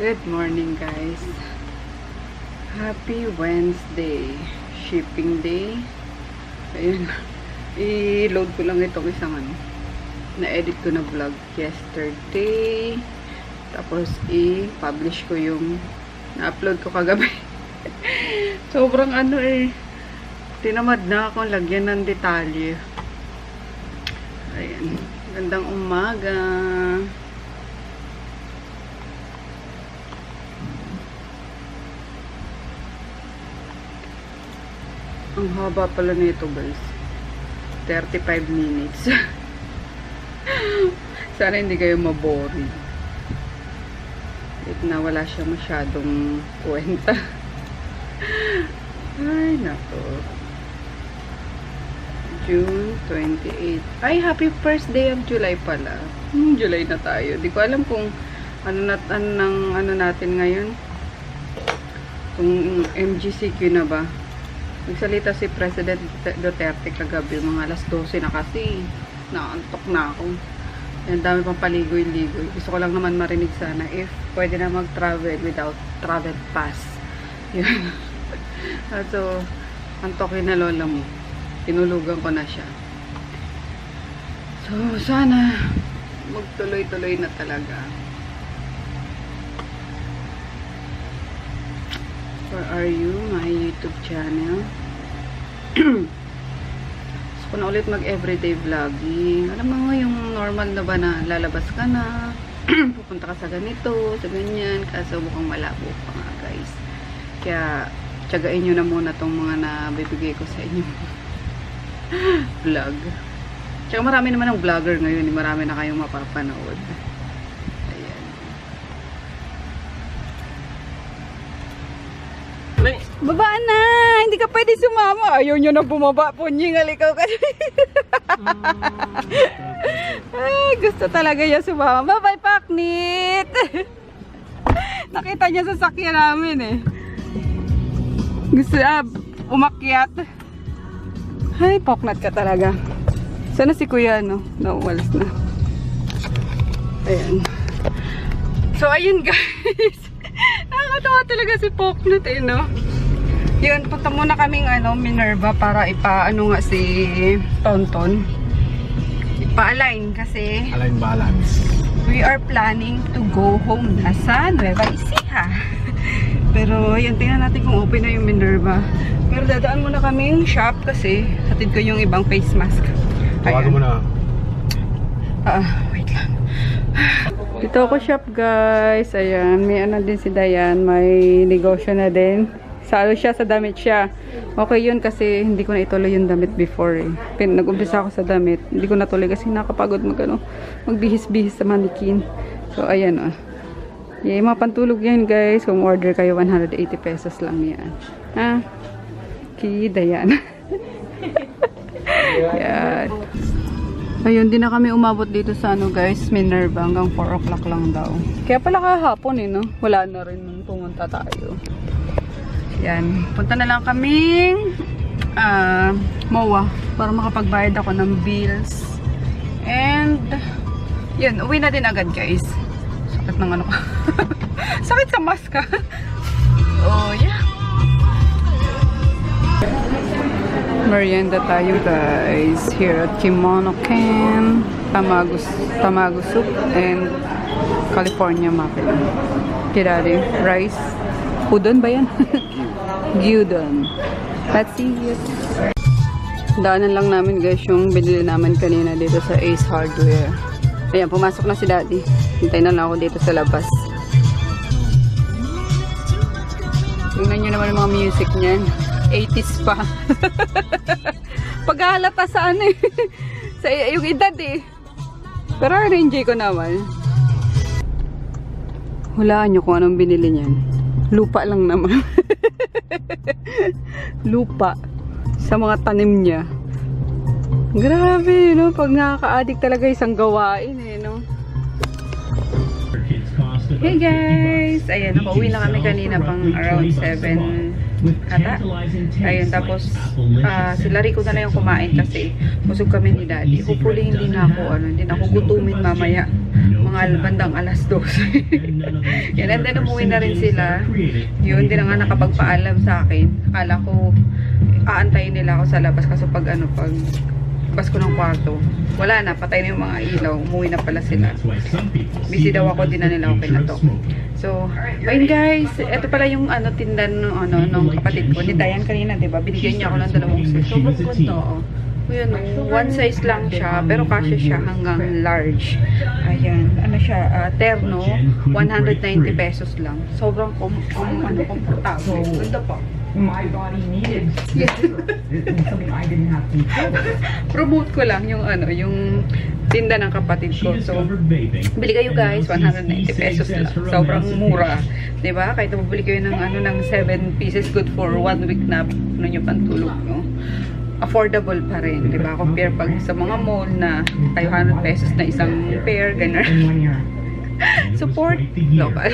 Good morning guys. Happy Wednesday. Shipping day. Ayun. I-load ko lang itong isang na-edit ko na vlog yesterday. Tapos i-publish ko yung na-upload ko kagabi. Sobrang tinamad na akong lagyan ng detalye. Ayan. Gandang umaga. Ang haba pala nito guys. 35 minutes. Sana hindi kayo maboring. At na wala siya masyadong kwenta. Ay, nako. June 28. Ay, happy first day of July pala. July na tayo. Di ko alam kung ano natin ngayon. Kung MGCQ na ba. Nagsalita si President Duterte kagabi, mga alas 12 na kasi. Naantok na ako. Ang dami pang paligoy-ligoy. Gusto ko lang naman marinig sana if pwede na mag-travel without travel pass. Yun. So, antokin na lola mo. Tinulugan ko na siya. So, sana magtuloy-tuloy na talaga. Where are you? My YouTube channel. Gusto ko na ulit mag-everyday vlogging. Alam mo yung normal na ba na lalabas ka na, pupunta ka sa ganito, sa ganyan, kaso mukhang malabo pa nga guys. Kaya, tiyagain nyo na muna tong mga nabibigay ko sa inyo. Vlog. Tsaka marami naman ng vlogger ngayon. Marami na kayong mapapanood. Baba na! Hindi ka pwede sumama. Ayaw nyo na bumaba. Punying, alikaw ka. Ay, gusto talaga niya sumama. Bye-bye, Paknit! Nakita niya sa sakyan namin eh. Gusto umakyat. Ay, Paknat ka talaga. Sana si Kuya, no? Nauwalas na. Ayan. So, ayun guys. Nakakatawa talaga si Paknat eh, no? Yun, punta muna kaming Minerva para ipaano nga si Tonton. Ipa-align kasi align balance. We are planning to go home na sa Nueva Ecija. Pero yun, tingnan natin kung open na yung Minerva. Pero dadaan muna kaming shop kasi hatid ko yung ibang face mask. Tawagan mo na. Wait lang. Dito ako shop guys. Ayan, may din si Dayan. May negosyo na din. Salo siya, sa damit siya. Okay yun kasi hindi ko na ituloy yung damit before eh. Nag-umpisa ako sa damit. Hindi ko natuloy kasi nakapagod magbihis-bihis sa mannequin. So ayan Yeah, mga pantulog yan guys. Kung order kayo, 180 pesos lang yan. Ha? Kida yan. Yan. Ayun, din na kami umabot dito sa guys, Minerva. Hanggang 4 o'clock lang daw. Kaya pala kahapon no? Wala na rin nung pumunta tayo. Yan. Punta na lang kaming MOA para makapagbayad ako ng bills. And yun, uwi na din agad guys. Sakit ng ko. Sakit sa mask ka. Oh yeah. Merienda tayo guys. Here at Kimono Ken. Tamago soup and California muffin. Kirari. Rice. Udon ba yan? Gyudon. Let's see it. Daanan lang namin guys yung binili namin kanina dito sa Ace Hardware. Ayan, pumasok na si Daddy. Hintayin na lang ako dito sa labas. Tingnan nyo naman yung mga music niyan. 80s pa. Paghahalata sa sa yung edad eh. Pero enjoy ko naman. Hulaan nyo kung anong binili niyan. Lupa lang naman. Lupa. Sa mga tanim niya. Grabe, no? Pag nakaka-addict talaga isang gawain, eh, no? Hey guys! Ayan, nakauwi na kami kanina pang around 7 kata. Ayun, tapos sila Rico na yung kumain kasi busog kami ni Daddy. Hopefully hindi na ako gutumin mamaya. Mga bandang alas 12. Yan, and then umuwi na rin sila. Yun, hindi na nga nakapagpaalam sa akin. Akala ko aantayin nila ako sa labas kasi pag bas ko ng kwarto, wala na, patay na yung mga ilaw, umuwi na pala sila. Busy daw ako, din na nila ako pinatok. So, ayun guys, ito pala yung tindan nung kapatid ko, ni Dayan kanina, diba? Binigyan niya ako ng 2 set. Sobrang ganda, oh. Yun, one size lang siya, pero kasya siya hanggang large. Ayan, siya, terno, 190 pesos lang. Sobrang komportable. Ganda pa. My body needed something I didn't have control of. Promote ko lang yung yung tinda ng kapatid ko. So, bili kayo guys, 190 pesos lang. Sobrang mura. 'Di ba? Kahit bumili kayo ng ng 7 pieces, good for 1 week na nyo pantulog, no? Affordable pa rin, 'di ba? Compare pag sa mga mall na 500 pesos na isang pair, ganun. Support local.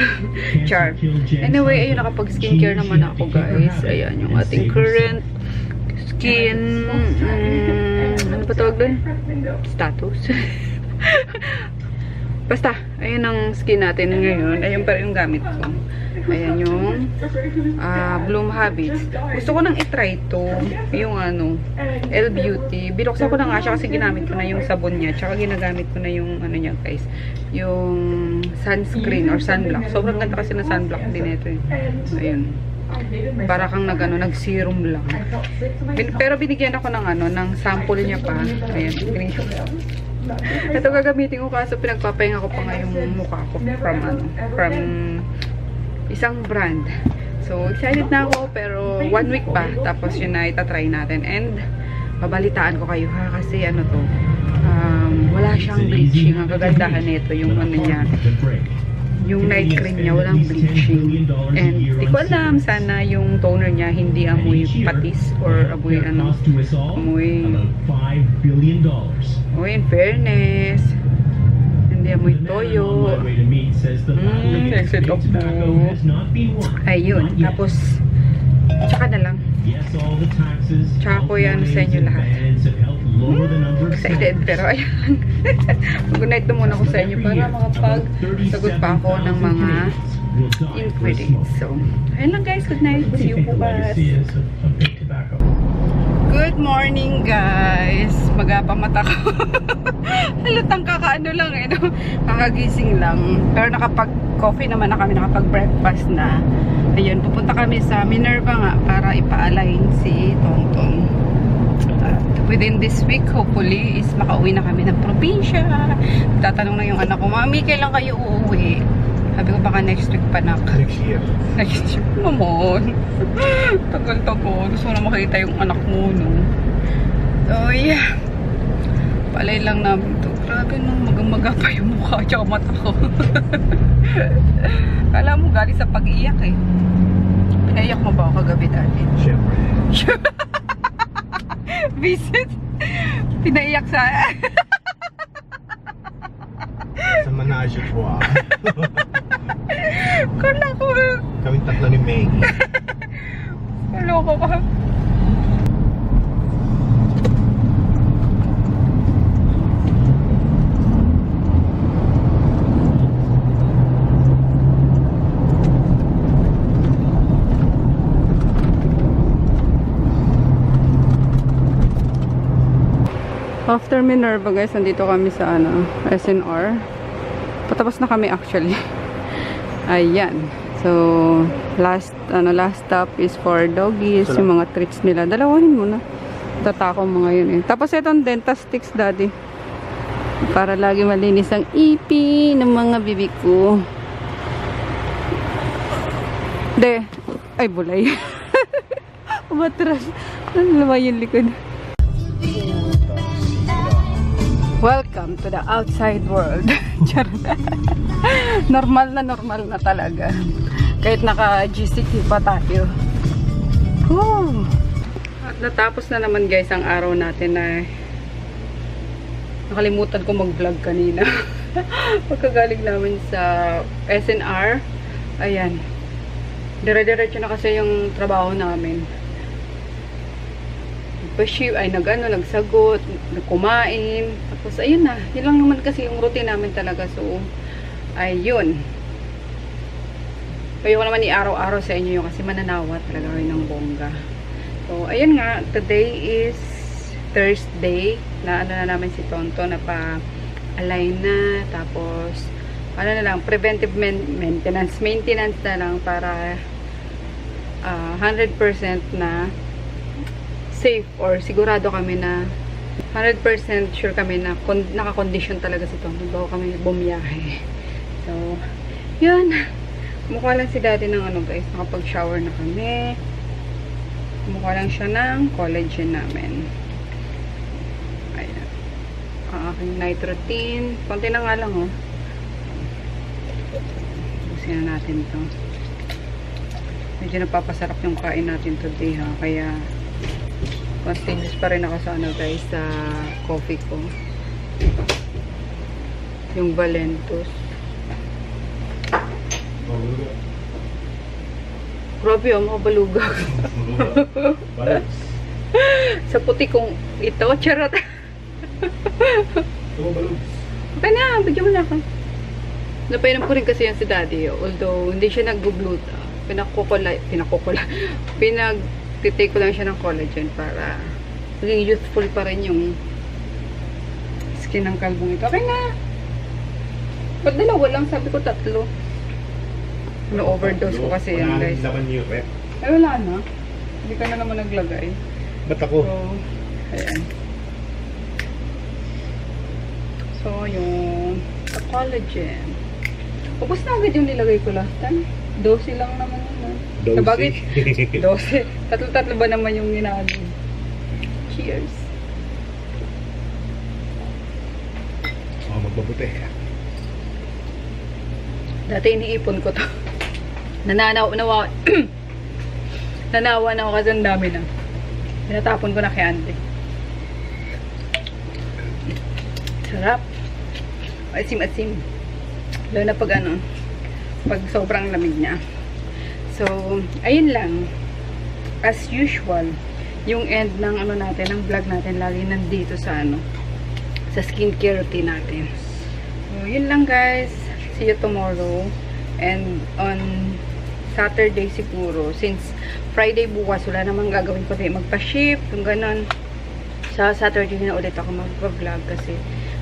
Char. Anyway, ayun, nakapag-skincare naman ako guys. Ayan, yung ating current skin ano ba tawag dun? Status. Basta, ayun ang skin natin ngayon. Ayun pa rin yung gamit ko. Ayan yung Bloom Habits. Gusto ko nang itry to. Yung L Beauty. Binuksan ko na nga siya kasi ginamit ko na yung sabon niya. Tsaka ginagamit ko na yung niya guys. Yung sunscreen or sunblock. Sobrang ganda kasi na sunblock din ito eh. Ayun. Para kang nag-serum lang. Pero binigyan ako ng sample niya pa. Ayan. Ito gagamitin ko kaso pinagpapahinga ko pa nga yung mukha ko from isang brand. So, excited na ako pero 1 week pa. Tapos yun na itatry natin. And, babalitaan ko kayo ha. Kasi wala siyang bleaching. Ang kagandahan nito yung niya. Yung night cream niya, walang bleaching. And, di ko alam, sana yung toner niya hindi amoy patis or amoy amoy in fairness. Hindi amoy toyo. Exit of mo. Ayun. Tapos, tsaka na lang. Tsaka ko yan sa inyo lahat. Excited. Pero ayan. Good night na muna ko sa inyo para makapag-sagot pa ako ng mga ingredients. So, ayun lang guys. Good night. See you bukas. Good morning guys. Magapamata ko. Halatang kakaano lang no? Kakagising lang. Pero nakapag-coffee naman na kami, nakapag-breakfast na. Ayun, pupunta kami sa Minerva nga para ipa-align si Tongtong. Within this week, hopefully, is makauwi na kami ng probinsya. Tatanong na yung anak ko, Mami, kailan kayo uuwi? Sabi ko baka next week pa nak. Next year. Next year naman. Tagal-tagal. Gusto ko na makita yung anak mo, no? So, yeah. Palay lang namin to. Grabe nung maga-maga pa yung mukha at mata ko. Kala mo galing sa pag-iyak eh. Pinaiyak mo ba ako kagabi dati? Siyempre. Visit? Pinaiyak sa... Sa menage a trois. Kala ko eh. Kaming tatlo ni Maggie. Kala ko ka. After Minerva guys, nandito kami sa SNR. Patapos na kami actually. Ayan. So, last stop is for doggies, yung mga treats nila. Dalawahin mo na. Tatako mo ngayon eh. Tapos itong Dentasticks, Daddy. Para lagi malinis ang ipi ng mga bibi ko. Ay, bulay. Umatras. Ano naman yung likod? Welcome to the outside world. Normal na talaga. Kahit naka-GCQ pa tayo. Woo! At natapos na naman guys ang araw natin na nakalimutan ko mag-vlog kanina. Pagkagaling namin sa SNR. Ayan. Dire-diretso na kasi yung trabaho namin. Nagsagot, kumain. Tapos, ayun na. Yun lang naman kasi yung routine namin talaga. So, ayun. Ayoko naman i-araw-araw sa inyo yung kasi mananawa talaga kayo ng bongga. So, ayun nga. Today is Thursday. Na ano na namin si Tonto na pa-align na. Tapos, ano na lang, preventive maintenance na lang para 100% na safe or sigurado kami na 100% sure kami na naka-condition talaga si Tonto bago kami bumiyahe. So, yun. Mukha lang si daddy ng ano guys, nakapag-shower na kami. Mukha lang siya ng collagen namin. Ayan. Ang aking night routine. Konti na nga lang oh. Busin na natin to. Medyo napapasarap yung kain natin today ha. Kaya continuous pa rin ako sa ano guys, sa coffee ko. Yung Valentus. Grabe oh, mga balugag. Sa puti kong ito, charot. Okay na, bigyan mo na ako. Napainom ko rin kasi yan si daddy. Although, hindi siya nag-gluta. Pinagtitake ko lang siya ng collagen para maging youthful pa rin yung skin ng kalbong ito. Okay na. Ba't dalawa lang? Sabi ko 3. Na-overdose ko kasi yan guys. Ay, wala na. Hindi ka na naman naglagay. Ba't ako? So, ayan. So, yung collagen. Ubus na agad yung nilagay ko last time. 12 lang naman yun. Dosi. Sabagay, 12. Tatlo-tatlo ba naman yung ginano? Cheers. Oh, magbabuti. Dati iniipon ko to. Nanawa na ako kasi ang dami na. Pinatapon ko na kay ante. Sarap. Asim-asim. Lalo na pag ano, pag sobrang lamig niya. So, ayun lang. As usual, yung end ng ano natin, ng vlog natin, lagi nandito sa ano, sa skincare routine natin. So, yun lang guys. See you tomorrow. And on Saturday siguro, since Friday bukas, wala namang gagawin ko tayo magpa-ship, kung ganon. Sa Saturday na ulit ako mag-vlog kasi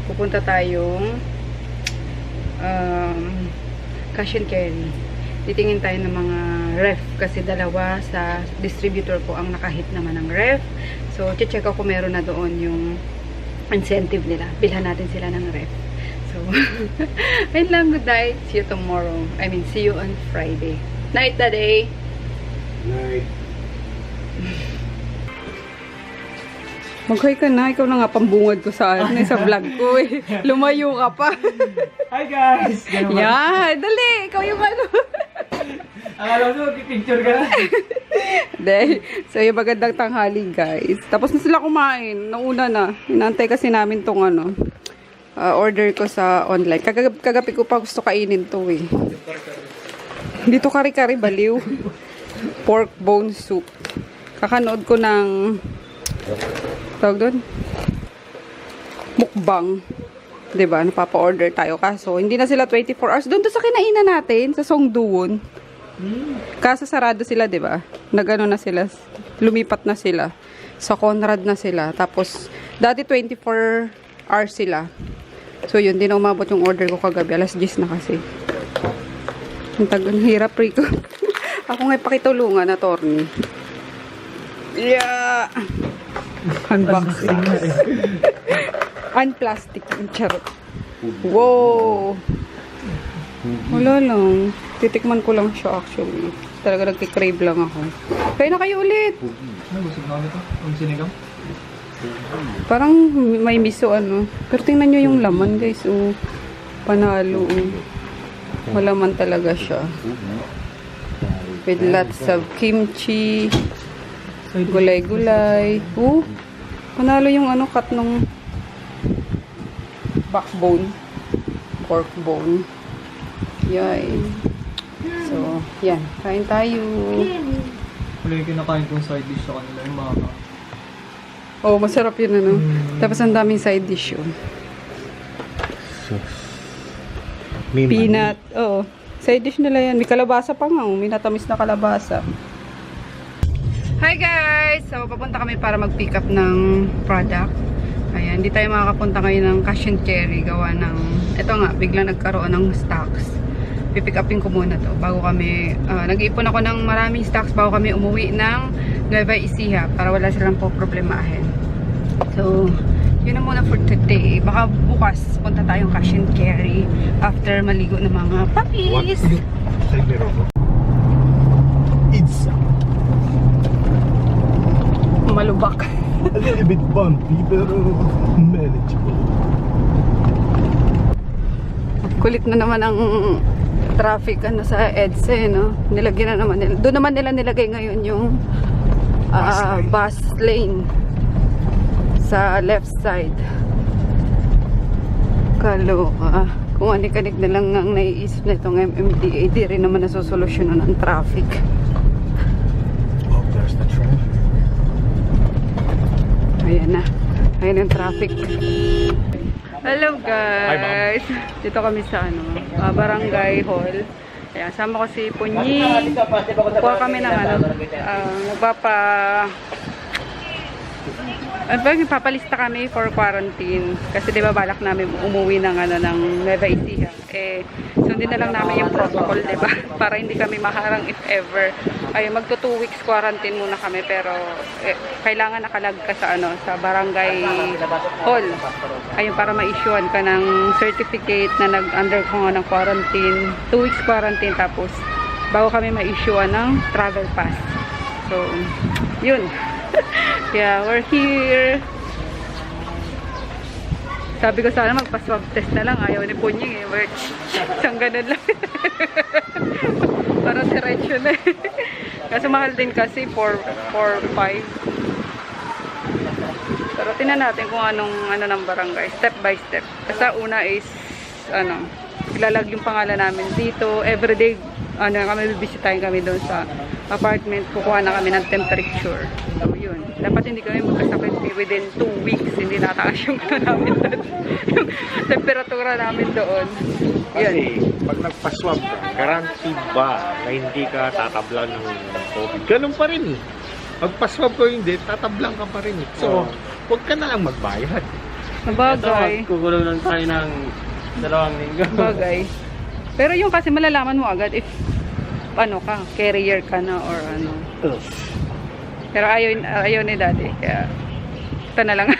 pupunta tayong cash and carry. Titingin tayo ng mga ref kasi dalawa sa distributor ko ang nakahit naman ng ref. So, check ako kung meron na doon yung incentive nila. Bilhan natin sila ng ref. So, ayun lang, good night. See you tomorrow. I mean, see you on Friday. Night, Daddy. Night. Mag-hi ka na. Ikaw na nga pambungad ko sa vlog ko eh. Lumayo ka pa. Hi guys! Yan, dali. Ikaw yung ano. Akala mo, picture ka na. Dahil, so yung magandang tanghali guys. Tapos na sila kumain. Nauna na. Inantay kasi namin tong ano, order ko sa online. Kagabi ko pa gusto kainin to eh. Dito kari-kari baliw. Pork bone soup. Kakanood ko ng tawag doon? Mukbang. 'Di ba? Napapa-order tayo kaso hindi na sila 24 hours. Doon to sa kinainan natin sa Songdoon. Kaso sarado sila, 'di ba? Nagano na sila. Lumipat na sila. Sa Conrad na sila. Tapos dati 24 hours sila. So yun, din na umabot yung order ko kagabi. Alas 10 na kasi. Ang hirap, Rico. Ako nga pakitulungan, attorney. Yeah! Unboxing. Unplastic. Charot. Wow! Wala lang. Titikman ko lang siya actually. Talaga nagkikrave lang ako. Kaya na kayo ulit! Ano, busog na nito? Ang sinigang? Parang may miso ano. Pero tingnan nyo yung laman guys. Oh. Panalo. Oh. Malaman talaga siya. With lots of kimchi. Gulay-gulay. Oh. Panalo yung ano cut nung backbone. Pork bone. Yay. So, Yan, kain tayo. Wala yung kinakain kong side dish sa kanila yung mama. Oh, masarap yun ano. Tapos ang daming side dish yun. May Peanut. Oo. Side dish nila yan. May kalabasa pa nga. May natamis na kalabasa. Hi guys! So, papunta kami para mag-pick up ng product. Ayan, hindi tayo makakapunta ngayon ng cash and carry. Gawa ng, ito nga, biglang nagkaroon ng stocks. Pipick upin ko muna to. Bago kami, nag-iipon ako ng maraming stocks bago kami umuwi ng Nueva Ecija para wala silang po problemahin. So, yun na muna for today. Baka bukas punta tayong cash and carry after maligo ng mga What? puppies. Side mirror ko. It's Malubak. a little bit bumpy, pero manageable. Kulit na naman ang traffic ano sa EDSA, no? Nilagyan na naman nila. Doon naman nila nilagay ngayon yung bus lane sa left side. Kaloka. Kung anik-anik na lang ang naiisip na itong MMDA, di rin naman nasusolusyonan ang traffic. Oh, there's the train. Ayan na. Ayan ang traffic. Hello Hi, guys. Dito kami sa ano, Barangay Hall. Ayan, sama ko si Punyi. Kuha kami ng ano, papalista kami for quarantine. Kasi di ba balak namin umuwi ng ano ng Nueva Ecija. Eh, sundin na lang namin yung protocol, di ba? Para hindi kami maharang if ever. Ay, magto 2 weeks quarantine muna kami pero kailangan nakalag ka sa ano, sa Barangay Hall. Ayun, para ma-issuean ka ng certificate na nag-undergo ng quarantine. 2 weeks quarantine tapos bago kami ma-issuean ng travel pass. So, yun. Yeah, we're here. Sabi ko sana magpa-swab test na lang. Ayaw ni Punying eh. Isang ganun lang. Parang diretso na eh. Kasi mahal din kasi 4-5. Pero tingnan natin kung anong ano ng barangay. Step by step. Kasi una is ano, ilalag yung pangalan namin dito. Everyday ano kami bibisitahin kami doon sa apartment. Kukuha na kami ng temperature. So yun. Dapat hindi kami magkasakit within 2 weeks. Hindi nataas yung ano namin doon. Yung temperatura namin doon. Yun. Kasi, pag nagpa-swab ka, guaranteed ba na hindi ka tatablan ng COVID? Ganun pa rin eh. Pagpa-swab ko hindi, tatablan ka pa rin eh. So, huwag ka na lang magbayad. Bagay. Kukulong lang tayo ng 2 linggo. Bagay. Pero yung kasi malalaman mo agad if ano ka, carrier ka na or ano. Pero ayaw ni daddy. Kaya ito na lang.